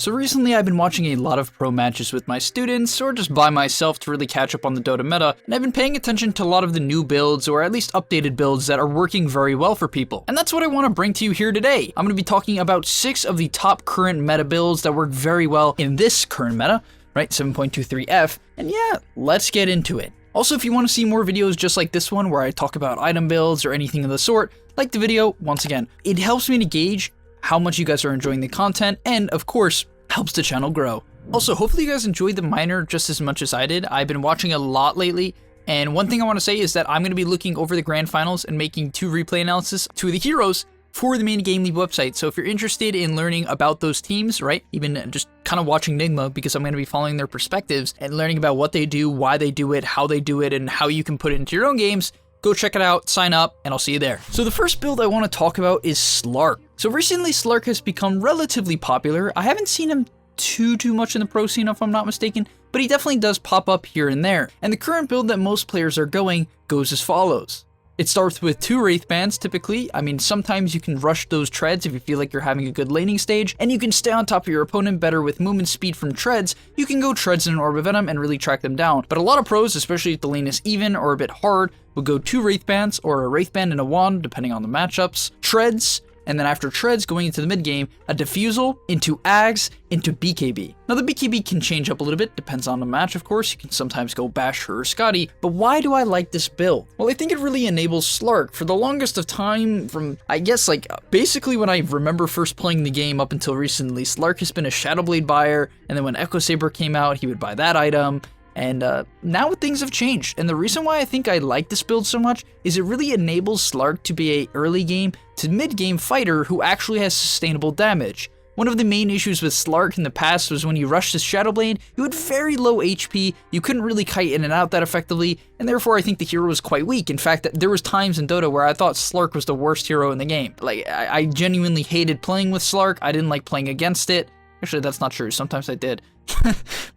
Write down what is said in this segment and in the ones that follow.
So recently I've been watching a lot of pro matches with my students, or just by myself to really catch up on the Dota meta, and I've been paying attention to a lot of the new builds, or at least updated builds that are working very well for people. And that's what I want to bring to you here today. I'm going to be talking about 6 of the top current meta builds that work very well in this current meta, right, 7.23F, and yeah, let's get into it. Also, if you want to see more videos just like this one where I talk about item builds or anything of the sort, like the video, once again, it helps me to gauge how much you guys are enjoying the content, and of course, helps the channel grow. Also, hopefully you guys enjoyed the minor just as much as I did. I've been watching a lot lately, and one thing I want to say is that I'm going to be looking over the grand finals and making 2 replay analysis to the heroes for the main gameleap website. So if you're interested in learning about those teams, right, even just kind of watching Nigma, because I'm going to be following their perspectives and learning about what they do, why they do it, and how you can put it into your own games, go check it out, sign up, and I'll see you there. So the first build I want to talk about is Slark. So recently Slark has become relatively popular. I haven't seen him too much in the pro scene if I'm not mistaken, but he definitely does pop up here and there. And the current build that most players are going goes as follows. It starts with 2 Wraith Bands typically. I mean, sometimes you can rush those treads if you feel like you're having a good laning stage, and you can stay on top of your opponent better with movement speed from treads. You can go treads in an Orb of Venom and really track them down. But a lot of pros, especially if the lane is even or a bit hard, will go 2 Wraith Bands or a Wraith Band and a Wand, depending on the matchups, treads, and then after treads going into the mid game, a Diffusal into Ags into BKB. Now the BKB can change up a little bit, depends on the match of course. You can sometimes go Basher or Scotty, but why do I like this build? Well, I think it really enables Slark. For the longest of time, from I guess like basically when I remember first playing the game up until recently, Slark has been a Shadowblade buyer, and then when Echo Saber came out, he would buy that item. And now things have changed, and the reason why I think I like this build so much is it really enables Slark to be a early game to mid game fighter who actually has sustainable damage. One of the main issues with Slark in the past was when you rushed his Shadowblade, you had very low HP, you couldn't really kite in and out that effectively, and therefore I think the hero was quite weak. In fact, there was times in Dota where I thought Slark was the worst hero in the game. Like, I genuinely hated playing with Slark, I didn't like playing against it. Actually, that's not true. Sometimes I did.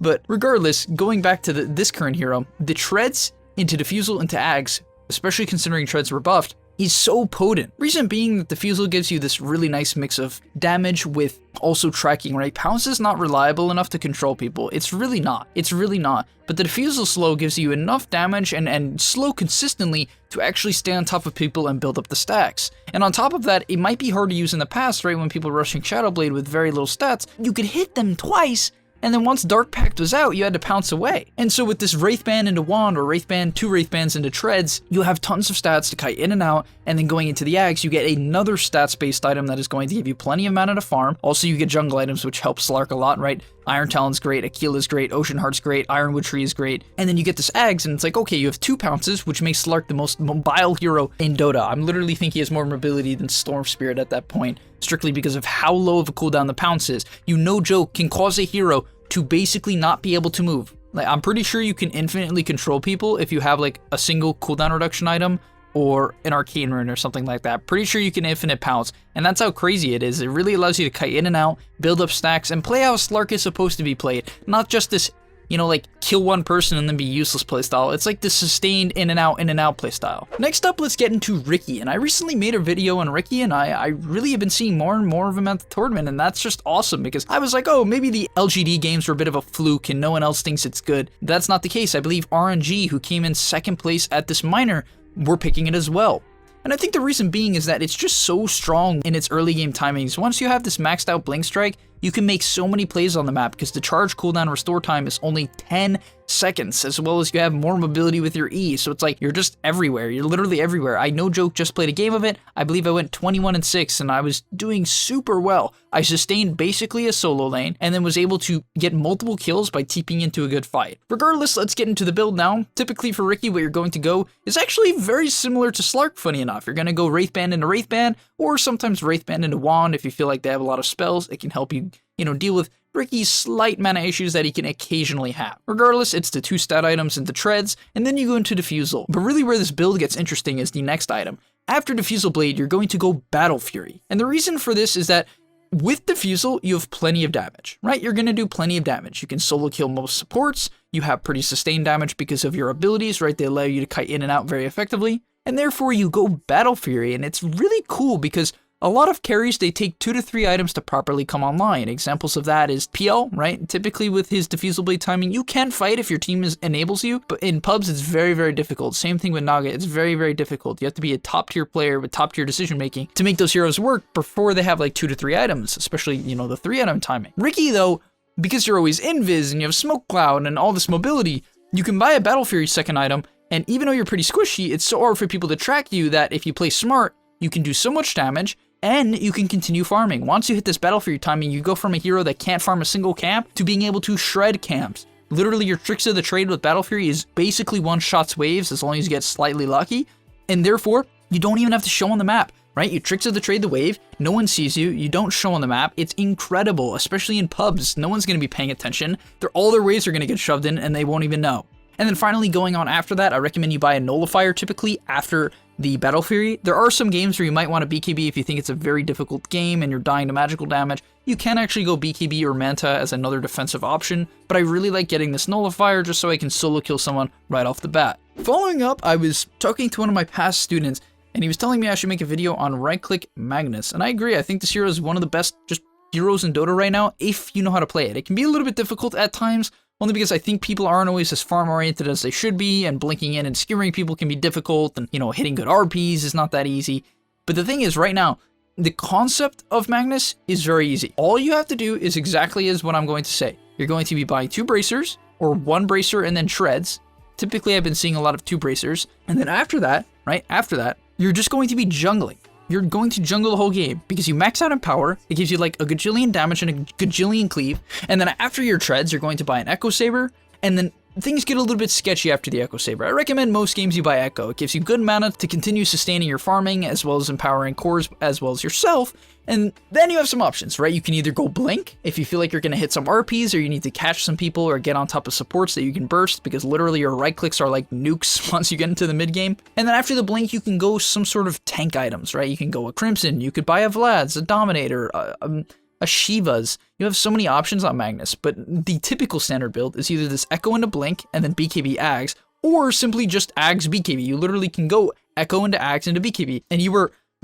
But regardless, going back to this current hero, the treads into Diffusal into Ags, especially considering treads were buffed, is so potent. Reason being that Diffusal gives you this really nice mix of damage with also tracking, right? Pounce is not reliable enough to control people. It's really not. It's really not. But the Diffusal slow gives you enough damage and slow consistently to actually stay on top of people and build up the stacks. And on top of that, it might be hard to use in the past, right? When people were rushing Shadowblade with very little stats, you could hit them twice, and then once Dark Pact was out, you had to pounce away. And so with this Wraith Band into Wand, or Wraith Band, 2 Wraith Bands into Treads, you have tons of stats to kite in and out, and then going into the Ags, you get another stats-based item that is going to give you plenty of mana to farm. Also, you get jungle items, which help Slark a lot, right? Iron Talon's great, Aquila great, Ocean Heart's great, Ironwood Tree is great, and then you get this Ags, and it's like, okay, you have 2 pounces, which makes Slark the most mobile hero in Dota. I'm literally think he has more mobility than Storm Spirit at that point, strictly because of how low of a cooldown the pounce is. You, no joke, can cause a hero to basically not be able to move. Like, I'm pretty sure you can infinitely control people if you have like a single cooldown reduction item or an arcane rune or something like that. Pretty sure you can infinite pounce, and that's how crazy it is. It really allows you to kite in and out, build up stacks, and play how Slark is supposed to be played. Not just this, you know, like kill one person and then be useless playstyle. It's like this sustained in and out playstyle. Next up, let's get into Riki. And I recently made a video on Riki, and I really have been seeing more and more of him at the tournament, and that's just awesome because I was like, oh, maybe the LGD games were a bit of a fluke and no one else thinks it's good. That's not the case. I believe RNG, who came in 2nd place at this minor, were picking it as well. And I think the reason being is that it's just so strong in its early game timings. Once you have this maxed out Blink Strike, you can make so many plays on the map because the charge cooldown restore time is only 10 seconds, as well as you have more mobility with your E, so it's like you're just everywhere. You're literally everywhere. I, no joke, just played a game of it. I believe I went 21-6, and I was doing super well. I sustained basically a solo lane, and then was able to get multiple kills by TPing into a good fight. Regardless, let's get into the build now. Typically for Riki, what you're going to go is actually very similar to Slark, funny enough. You're going to go Wraith Band into Wraith Band, or sometimes Wraith Band into Wand if you feel like they have a lot of spells. It can help you, deal with Riki's slight mana issues that he can occasionally have. Regardless, it's the 2 stat items into Treads, and then you go into Diffusal. But really where this build gets interesting is the next item. After Diffusal Blade, you're going to go Battle Fury. And the reason for this is that with Diffusal, you have plenty of damage, right? You're going to do plenty of damage. You can solo kill most supports, you have pretty sustained damage because of your abilities, right? They allow you to kite in and out very effectively. And therefore you go Battle Fury, and it's really cool because A lot of carries, they take 2 to 3 items to properly come online. Examples of that is PL, right? Typically with his diffusal blade timing, you can fight if your team enables you, but in pubs, it's very, very difficult. Same thing with Naga, it's very, very difficult. You have to be a top tier player with top tier decision making to make those heroes work before they have like 2 to 3 items, especially, you know, the 3 item timing. Riki though, because you're always invis and you have smoke cloud and all this mobility, you can buy a Battle Fury second item, and even though you're pretty squishy, it's so hard for people to track you that if you play smart, you can do so much damage, and you can continue farming. Once you hit this Battle Fury timing, you go from a hero that can't farm a single camp to being able to shred camps. Literally, your tricks of the trade with Battle Fury is basically one-shots waves as long as you get slightly lucky, and therefore, you don't even have to show on the map, right? You tricks of the trade the wave, no one sees you, you don't show on the map. It's incredible, especially in pubs. No one's going to be paying attention. All their waves are going to get shoved in, and they won't even know. And then finally, going on after that, I recommend you buy a nullifier typically after the Battle Fury. There are some games where you might want to BKB if you think it's a very difficult game and you're dying to magical damage. You can actually go BKB or Manta as another defensive option, but I really like getting this nullifier just so I can solo kill someone right off the bat. Following up, I was talking to one of my past students, and he was telling me I should make a video on right-click Magnus, and I agree. I think this hero is one of the best just heroes in Dota right now if you know how to play it. It can be a little bit difficult at times, only because I think people aren't always as farm-oriented as they should be, and blinking in and skewering people can be difficult, and, you know, hitting good RPs is not that easy. But the thing is, right now, the concept of Magnus is very easy. All you have to do is exactly as what I'm going to say. You're going to be buying 2 bracers, or 1 bracer and then shreds. Typically, I've been seeing a lot of 2 bracers. And then after that, right, after that, you're just going to be jungling. You're going to jungle the whole game because you max out in power. It gives you like a gajillion damage and a gajillion cleave. And then after your treads, you're going to buy an Echo Saber. And then things get a little bit sketchy after the Echo Saber. I recommend most games you buy Echo. It gives you good mana to continue sustaining your farming as well as empowering cores as well as yourself. And then you have some options, right? You can either go blink if you feel like you're going to hit some RPs or you need to catch some people or get on top of supports that you can burst because literally your right clicks are like nukes once you get into the mid game. And then after the blink, you can go some sort of tank items, right? You can go a Crimson, you could buy a Vlad's, a Dominator, a Shiva's. You have so many options on Magnus, but the typical standard build is either this Echo into Blink and then BKB Ags, or simply just Ags BKB. You literally can go Echo into Ags into BKB, and you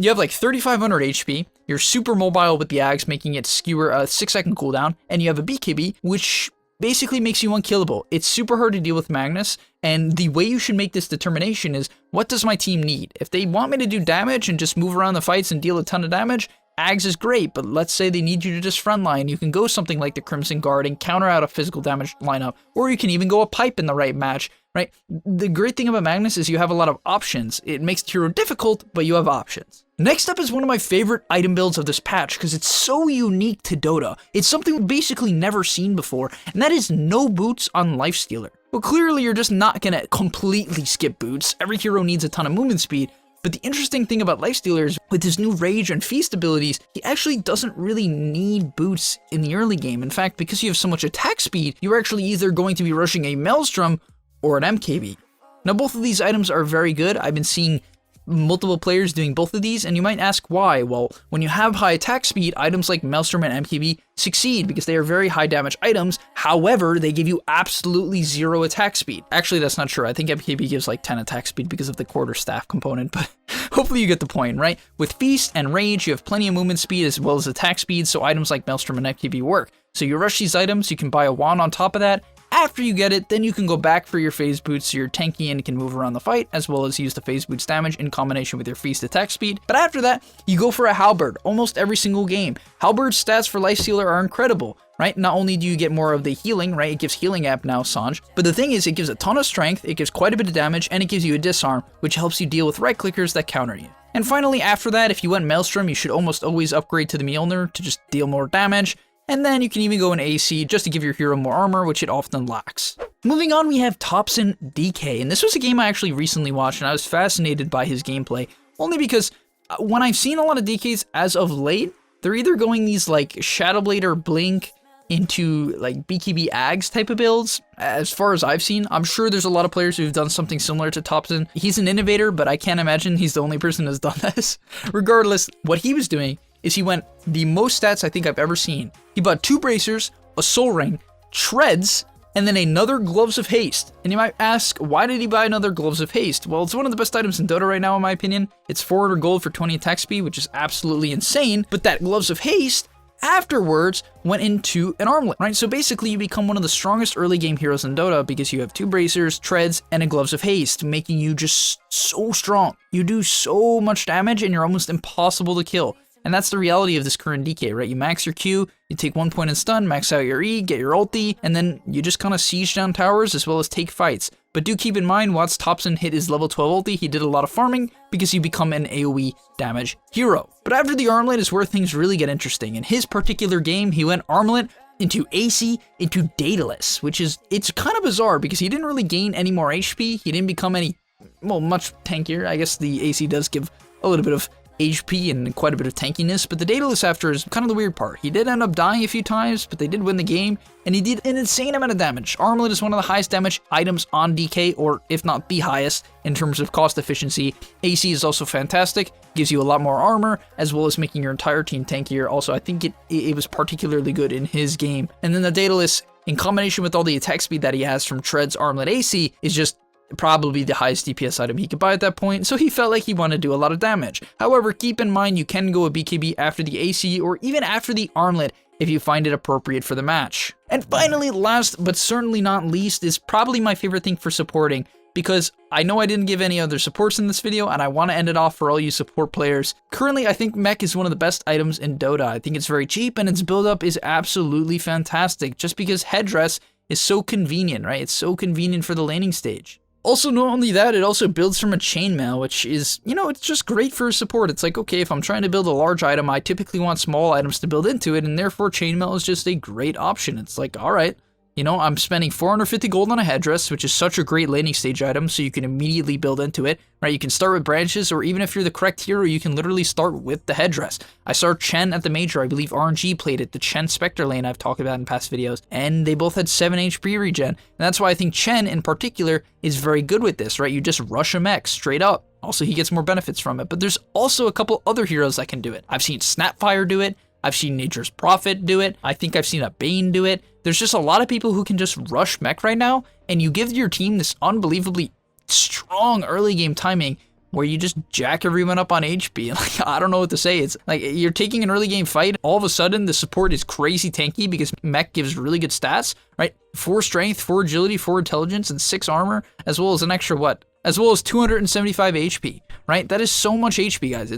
have like 3,500 HP, you're super mobile with the Ags, making it skewer a 6-second cooldown, and you have a BKB, which basically makes you unkillable. It's super hard to deal with Magnus, and the way you should make this determination is, what does my team need? If they want me to do damage and just move around the fights and deal a ton of damage, Ags is great, but let's say they need you to just frontline. You can go something like the Crimson Guard and counter out a physical damage lineup, or you can even go a pipe in the right match, right? The great thing about Magnus is you have a lot of options. It makes the hero difficult, but you have options. Next up is one of my favorite item builds of this patch because it's so unique to Dota. It's something we've basically never seen before, and that is no boots on Lifestealer. Well, clearly you're just not gonna completely skip boots. Every hero needs a ton of movement speed. But the interesting thing about Lifestealer is with his new Rage and Feast abilities, he actually doesn't really need boots in the early game. In fact, because you have so much attack speed, you're actually either going to be rushing a Maelstrom or an MKB. Now, both of these items are very good. I've been seeing multiple players doing both of these, and you might ask why. Well, when you have high attack speed, items like Maelstrom and MKB succeed because they are very high damage items. However, they give you absolutely 0 attack speed. Actually, that's not true. I think MKB gives like 10 attack speed because of the quarterstaff component, but hopefully you get the point, right? With Feast and Rage, you have plenty of movement speed as well as attack speed, so items like Maelstrom and MKB work. So you rush these items, you can buy a wand on top of that. After you get it, then you can go back for your phase boots so you're tanky and can move around the fight, as well as use the phase boots damage in combination with your feast attack speed. But after that, you go for a halberd almost every single game. Halberd's stats for Lifestealer are incredible, right? Not only do you get more of the healing, right? It gives healing app now, Sanj. But the thing is, it gives a ton of strength, it gives quite a bit of damage, and it gives you a disarm, which helps you deal with right clickers that counter you. And finally, after that, if you went Maelstrom, you should almost always upgrade to the Mjolnir to just deal more damage. And then you can even go in AC just to give your hero more armor, which it often lacks. Moving on, we have Topson DK, and this was a game I actually recently watched, and I was fascinated by his gameplay, only because when I've seen a lot of DKs as of late, they're either going these like Shadowblade or Blink into like BKB Ags type of builds. As far as I've seen, I'm sure there's a lot of players who've done something similar to Topson. He's an innovator, but I can't imagine he's the only person who's done this. Regardless, what he was doing is he went the most stats I think I've ever seen. He bought 2 bracers, a soul ring, treads, and then another Gloves of Haste. And you might ask, why did he buy another Gloves of Haste? Well, it's one of the best items in Dota right now, in my opinion. It's 400 gold for 20 attack speed, which is absolutely insane, but that Gloves of Haste afterwards went into an armlet, right? So basically you become one of the strongest early game heroes in Dota because you have 2 bracers, treads, and a Gloves of Haste, making you just so strong. You do so much damage and you're almost impossible to kill. And that's the reality of this current DK, right? You max your Q, you take 1 point in stun, max out your E, get your ulti, and then you just kind of siege down towers as well as take fights. But do keep in mind, once Thompson hit his level 12 ulti, he did a lot of farming because you become an AoE damage hero. But after the armlet is where things really get interesting. In his particular game, he went armlet into AC, into Daedalus, which is, it's kind of bizarre because he didn't really gain any more HP. He didn't become any, well, much tankier. I guess the AC does give a little bit of HP and quite a bit of tankiness, but the Daedalus after is kind of the weird part. He did end up dying a few times, but they did win the game, and he did an insane amount of damage. Armlet is one of the highest damage items on DK, or if not the highest, in terms of cost efficiency. AC is also fantastic, gives you a lot more armor, as well as making your entire team tankier. Also, I think it was particularly good in his game. And then the Daedalus, in combination with all the attack speed that he has from Treads, Armlet, AC, is just probably the highest DPS item he could buy at that point, so he felt like he wanted to do a lot of damage. However, keep in mind you can go a BKB after the AC or even after the armlet if you find it appropriate for the match. And finally, last but certainly not least, is probably my favorite thing for supporting, because I know I didn't give any other supports in this video and I want to end it off for all you support players. Currently, I think Mech is one of the best items in Dota. I think it's very cheap and its build up is absolutely fantastic just because Headdress is so convenient, right? It's so convenient for the laning stage. Also, not only that, it also builds from a chainmail, which is, you know, it's just great for support. It's like, okay, if I'm trying to build a large item, I typically want small items to build into it, and therefore chainmail is just a great option. It's like, all right, you know, I'm spending 450 gold on a headdress, which is such a great laning stage item, so you can immediately build into it, right? You can start with branches, or even if you're the correct hero, you can literally start with the headdress. I saw Chen at the Major, I believe RNG played it, the Chen Spectre lane I've talked about in past videos, and they both had 7 HP regen, and that's why I think Chen in particular is very good with this, right? You just rush a mech straight up. Also, he gets more benefits from it, but there's also a couple other heroes that can do it. I've seen Snapfire do it, I've seen Nature's Prophet do it, I think I've seen a Bane do it. There's just a lot of people who can just rush mech right now, and you give your team this unbelievably strong early game timing where you just jack everyone up on HP. Like, I don't know what to say. It's like you're taking an early game fight, all of a sudden the support is crazy tanky because mech gives really good stats, right? 4 strength, 4 agility, 4 intelligence, and 6 armor, as well as an extra what? As well as 275 HP, right? That is so much HP, guys.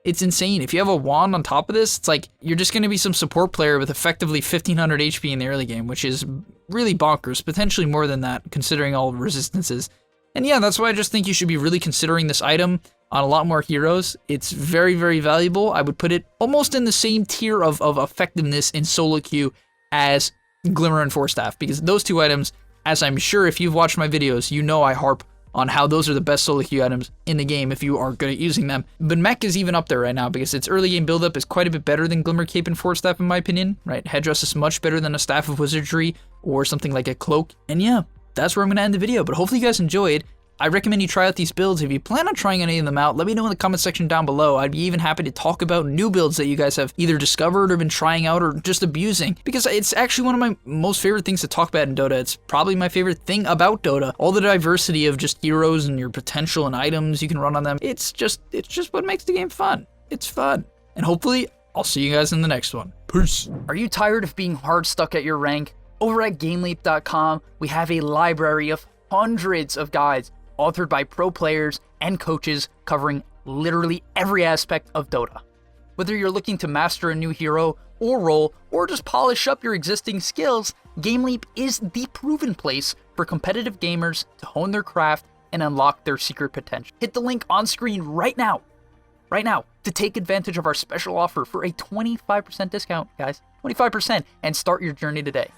It's insane. If you have a wand on top of this, it's like you're just going to be some support player with effectively 1500 HP in the early game, which is really bonkers, potentially more than that considering all resistances. And yeah, that's why I just think you should be really considering this item on a lot more heroes. It's very, very valuable. I would put it almost in the same tier of effectiveness in solo queue as Glimmer and Force Staff, because those 2 items, as I'm sure if you've watched my videos, you know I harp on how those are the best solo queue items in the game if you are good at using them. But Mech is even up there right now because its early game buildup is quite a bit better than Glimmer Cape and Force Staff in my opinion, right? Headdress is much better than a Staff of Wizardry or something like a Cloak. And yeah, that's where I'm going to end the video, but hopefully you guys enjoyed. I recommend you try out these builds. If you plan on trying any of them out, let me know in the comment section down below. I'd be even happy to talk about new builds that you guys have either discovered or been trying out or just abusing, because it's actually one of my most favorite things to talk about in Dota. It's probably my favorite thing about Dota. All the diversity of just heroes and your potential and items you can run on them. It's just what makes the game fun. It's fun. And hopefully, I'll see you guys in the next one. Peace. Are you tired of being hard stuck at your rank? Over at gameleap.com, we have a library of hundreds of guides authored by pro players and coaches covering literally every aspect of Dota. Whether you're looking to master a new hero or role, or just polish up your existing skills, GameLeap is the proven place for competitive gamers to hone their craft and unlock their secret potential. Hit the link on screen right now, to take advantage of our special offer for a 25% discount, guys. 25%, and start your journey today.